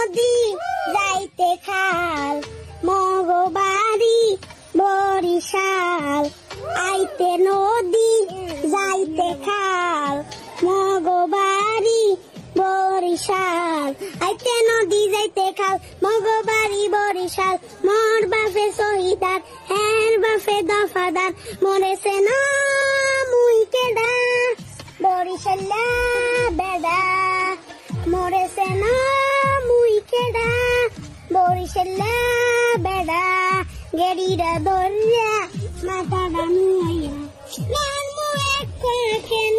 নদী যাইতে খাল মগবাড়ি বরিশাল আইতে নদী যাইতে খাল মগবাড়ি বরিশাল আইতে নদী যাইতে খাল মগবাড়ি বরিশাল মোর বাপে শহীদার হের বাপে দফাদার মরেছে না মুই কেডা বরিশাল্লা বেডা মরেছে না মুই কেডা বরিশাল্লা বেডা গেরিরা দরিয়া মাথা ডানুয়া কেন